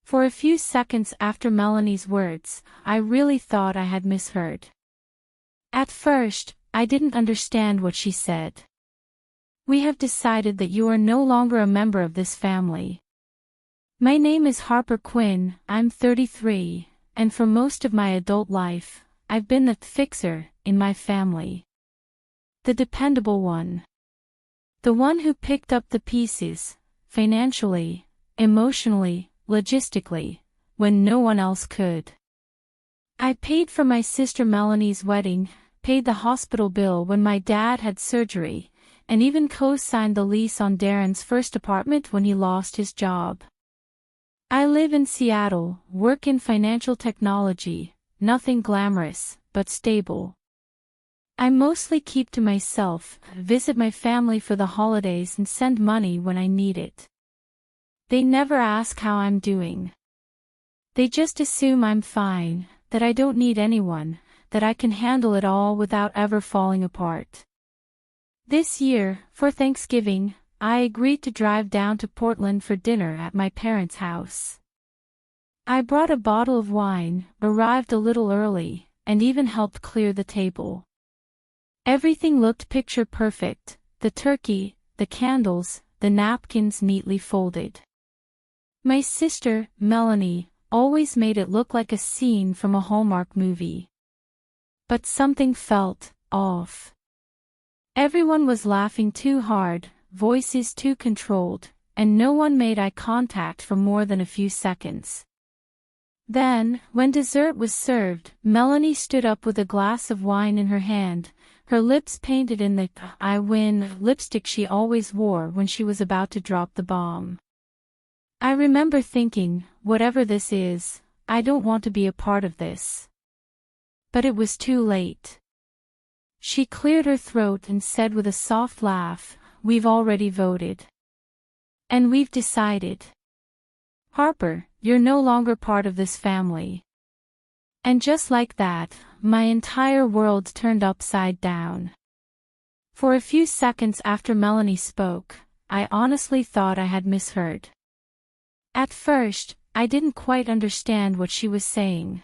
For a few seconds after Melanie's words, I really thought I had misheard. At first, I didn't understand what she said. We have decided that you are no longer a member of this family. My name is Harper Quinn, I'm 33, and for most of my adult life, I've been the fixer in my family. The dependable one. The one who picked up the pieces, financially, emotionally, logistically, when no one else could. I paid for my sister Melanie's wedding, paid the hospital bill when my dad had surgery, and even co-signed the lease on Darren's first apartment when he lost his job. I live in Seattle, work in financial technology, nothing glamorous, but stable. I mostly keep to myself, visit my family for the holidays and send money when I need it. They never ask how I'm doing. They just assume I'm fine, that I don't need anyone, that I can handle it all without ever falling apart. This year, for Thanksgiving, I agreed to drive down to Portland for dinner at my parents' house. I brought a bottle of wine, arrived a little early, and even helped clear the table. Everything looked picture perfect, the turkey, the candles, the napkins neatly folded. My sister, Melanie, always made it look like a scene from a Hallmark movie. But something felt off. Everyone was laughing too hard, voices too controlled, and no one made eye contact for more than a few seconds. Then, when dessert was served, Melanie stood up with a glass of wine in her hand, her lips painted in the "I win" lipstick she always wore when she was about to drop the bomb. I remember thinking, whatever this is, I don't want to be a part of this. But it was too late. She cleared her throat and said with a soft laugh, "We've already voted. And we've decided. Harper, you're no longer part of this family." And just like that, my entire world turned upside down. For a few seconds after Melanie spoke, I honestly thought I had misheard. At first, I didn't quite understand what she was saying.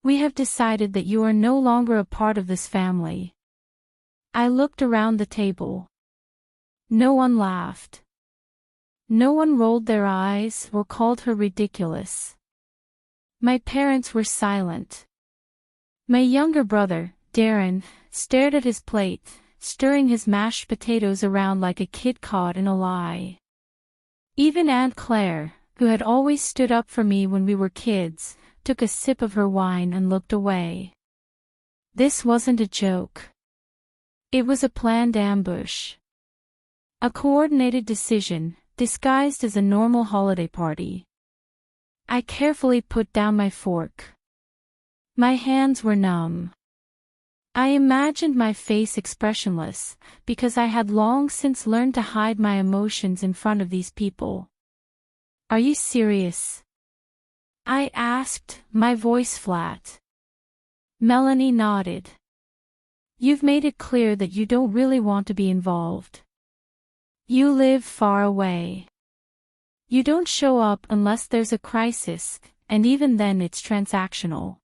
"We have decided that you are no longer a part of this family." I looked around the table. No one laughed. No one rolled their eyes or called her ridiculous. My parents were silent. My younger brother, Darren, stared at his plate, stirring his mashed potatoes around like a kid caught in a lie. Even Aunt Claire, who had always stood up for me when we were kids, took a sip of her wine and looked away. This wasn't a joke. It was a planned ambush. A coordinated decision, disguised as a normal holiday party. I carefully put down my fork. My hands were numb. I imagined my face expressionless, because I had long since learned to hide my emotions in front of these people. "Are you serious?" I asked, my voice flat. Melanie nodded. "You've made it clear that you don't really want to be involved. You live far away. You don't show up unless there's a crisis, and even then it's transactional.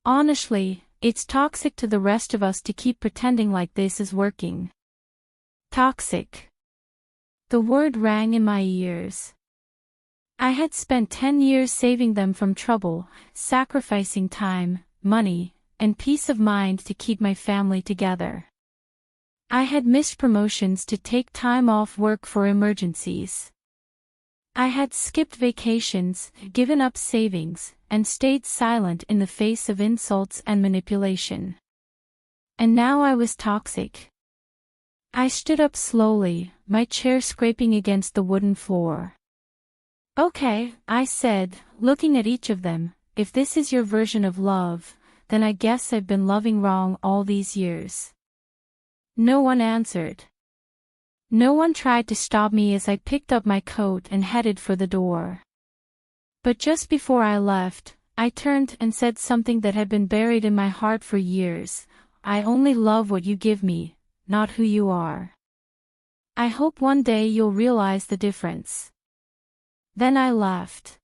Honestly, it's toxic to the rest of us to keep pretending like this is working." Toxic. The word rang in my ears. I had spent 10 years saving them from trouble, sacrificing time, money, and peace of mind to keep my family together. I had missed promotions to take time off work for emergencies. I had skipped vacations, given up savings, and stayed silent in the face of insults and manipulation. And now I was toxic. I stood up slowly, my chair scraping against the wooden floor. "Okay," I said, looking at each of them, "if this is your version of love, then I guess I've been loving wrong all these years." No one answered. No one tried to stop me as I picked up my coat and headed for the door. But just before I left, I turned and said something that had been buried in my heart for years. "I only love what you give me, not who you are. I hope one day you'll realize the difference." Then I left.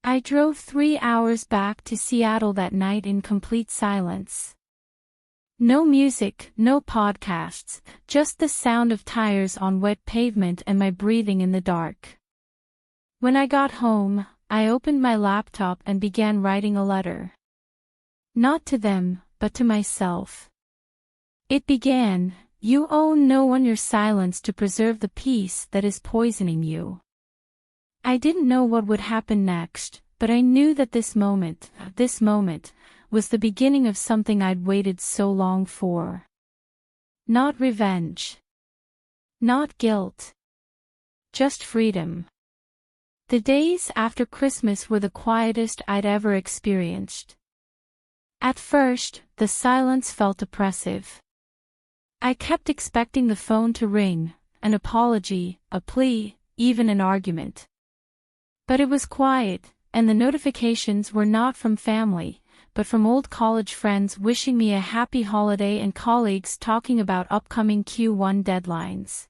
I drove 3 hours back to Seattle that night in complete silence. No music, no podcasts, just the sound of tires on wet pavement and my breathing in the dark. When I got home, I opened my laptop and began writing a letter. Not to them, but to myself. It began, "You owe no one your silence to preserve the peace that is poisoning you." I didn't know what would happen next, but I knew that this moment, was the beginning of something I'd waited so long for. Not revenge. Not guilt. Just freedom. The days after Christmas were the quietest I'd ever experienced. At first, the silence felt oppressive. I kept expecting the phone to ring, an apology, a plea, even an argument. But it was quiet, and the notifications were not from family, but from old college friends wishing me a happy holiday and colleagues talking about upcoming Q1 deadlines.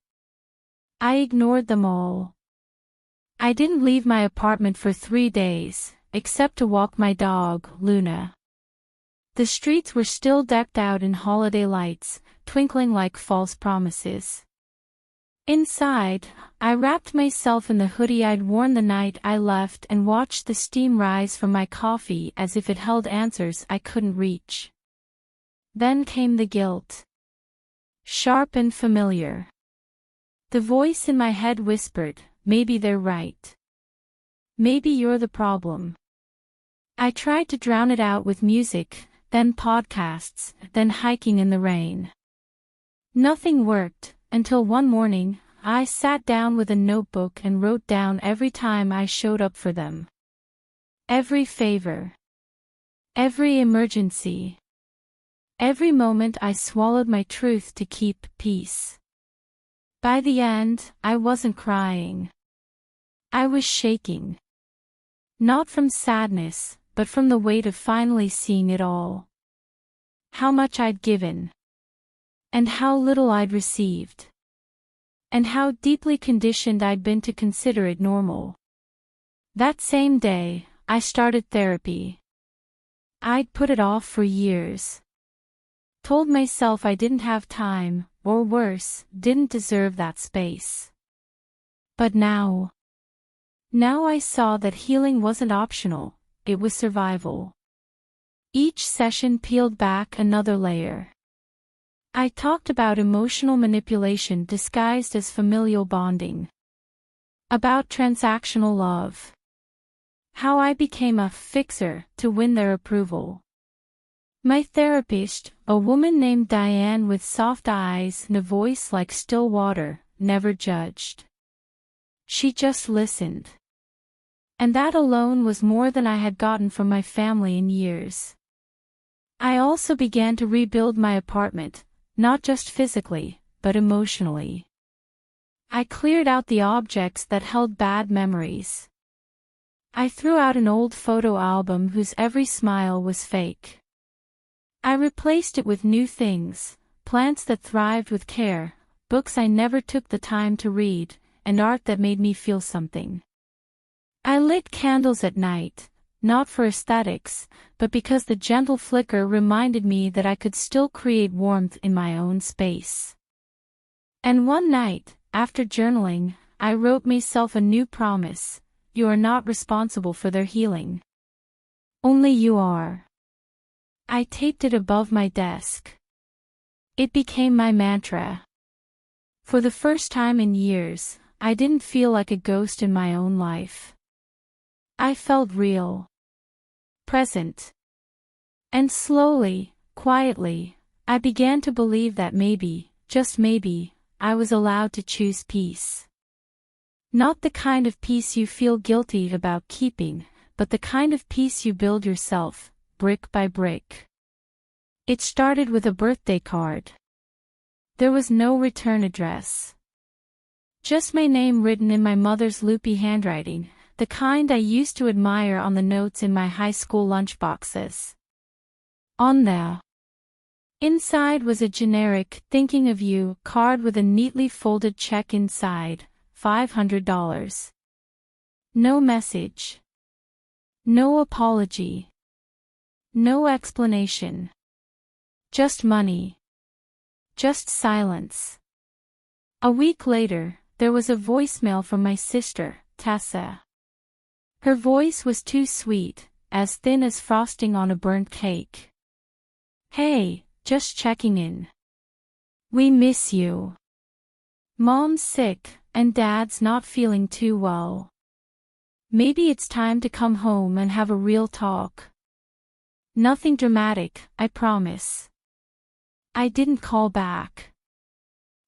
I ignored them all. I didn't leave my apartment for 3 days, except to walk my dog, Luna. The streets were still decked out in holiday lights, twinkling like false promises. Inside, I wrapped myself in the hoodie I'd worn the night I left and watched the steam rise from my coffee as if it held answers I couldn't reach. Then came the guilt. Sharp and familiar. The voice in my head whispered, "Maybe they're right. Maybe you're the problem." I tried to drown it out with music, then podcasts, then hiking in the rain. Nothing worked, until one morning, I sat down with a notebook and wrote down every time I showed up for them. Every favor. Every emergency. Every moment I swallowed my truth to keep peace. By the end, I wasn't crying. I was shaking. Not from sadness, but from the weight of finally seeing it all. How much I'd given. And how little I'd received. And how deeply conditioned I'd been to consider it normal. That same day, I started therapy. I'd put it off for years. Told myself I didn't have time, or worse, didn't deserve that space. But now I saw that healing wasn't optional, it was survival. Each session peeled back another layer. I talked about emotional manipulation disguised as familial bonding. About transactional love. How I became a fixer to win their approval. My therapist, a woman named Diane with soft eyes and a voice like still water, never judged. She just listened. And that alone was more than I had gotten from my family in years. I also began to rebuild my apartment, not just physically, but emotionally. I cleared out the objects that held bad memories. I threw out an old photo album whose every smile was fake. I replaced it with new things, plants that thrived with care, books I never took the time to read, and art that made me feel something. I lit candles at night, not for aesthetics, but because the gentle flicker reminded me that I could still create warmth in my own space. And one night, after journaling, I wrote myself a new promise: you are not responsible for their healing. Only you are. I taped it above my desk. It became my mantra. For the first time in years, I didn't feel like a ghost in my own life. I felt real. Present. And slowly, quietly, I began to believe that maybe, just maybe, I was allowed to choose peace. Not the kind of peace you feel guilty about keeping, but the kind of peace you build yourself, brick by brick. It started with a birthday card. There was no return address. Just my name written in my mother's loopy handwriting, the kind I used to admire on the notes in my high school lunchboxes. On the inside was a generic "thinking of you" card with a neatly folded check inside, $500. No message. No apology. No explanation. Just money. Just silence. A week later, there was a voicemail from my sister, Tessa. Her voice was too sweet, as thin as frosting on a burnt cake. "Hey, just checking in. We miss you. Mom's sick, and Dad's not feeling too well. Maybe it's time to come home and have a real talk. Nothing dramatic, I promise." I didn't call back.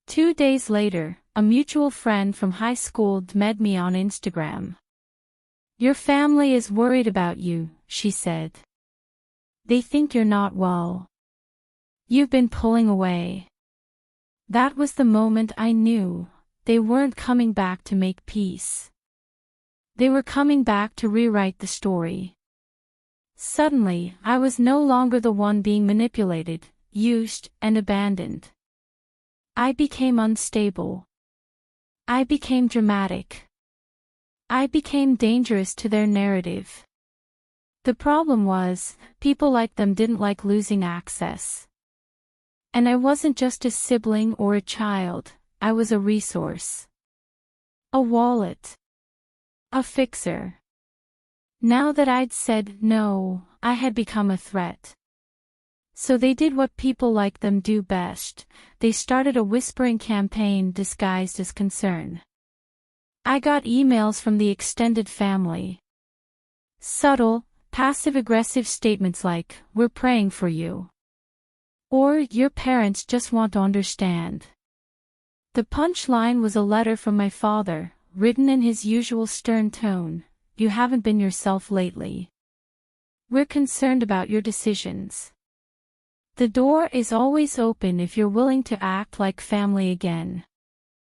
2 days later, a mutual friend from high school DM'd me on Instagram. "Your family is worried about you," she said. "They think you're not well. You've been pulling away." That was the moment I knew they weren't coming back to make peace. They were coming back to rewrite the story. Suddenly, I was no longer the one being manipulated, used, and abandoned. I became unstable. I became dramatic. I became dangerous to their narrative. The problem was, people like them didn't like losing access. And I wasn't just a sibling or a child, I was a resource. A wallet. A fixer. Now that I'd said no, I had become a threat. So they did what people like them do best, they started a whispering campaign disguised as concern. I got emails from the extended family. Subtle, passive-aggressive statements like, "We're praying for you." Or, "Your parents just want to understand." The punchline was a letter from my father, written in his usual stern tone. "You haven't been yourself lately. We're concerned about your decisions. The door is always open if you're willing to act like family again."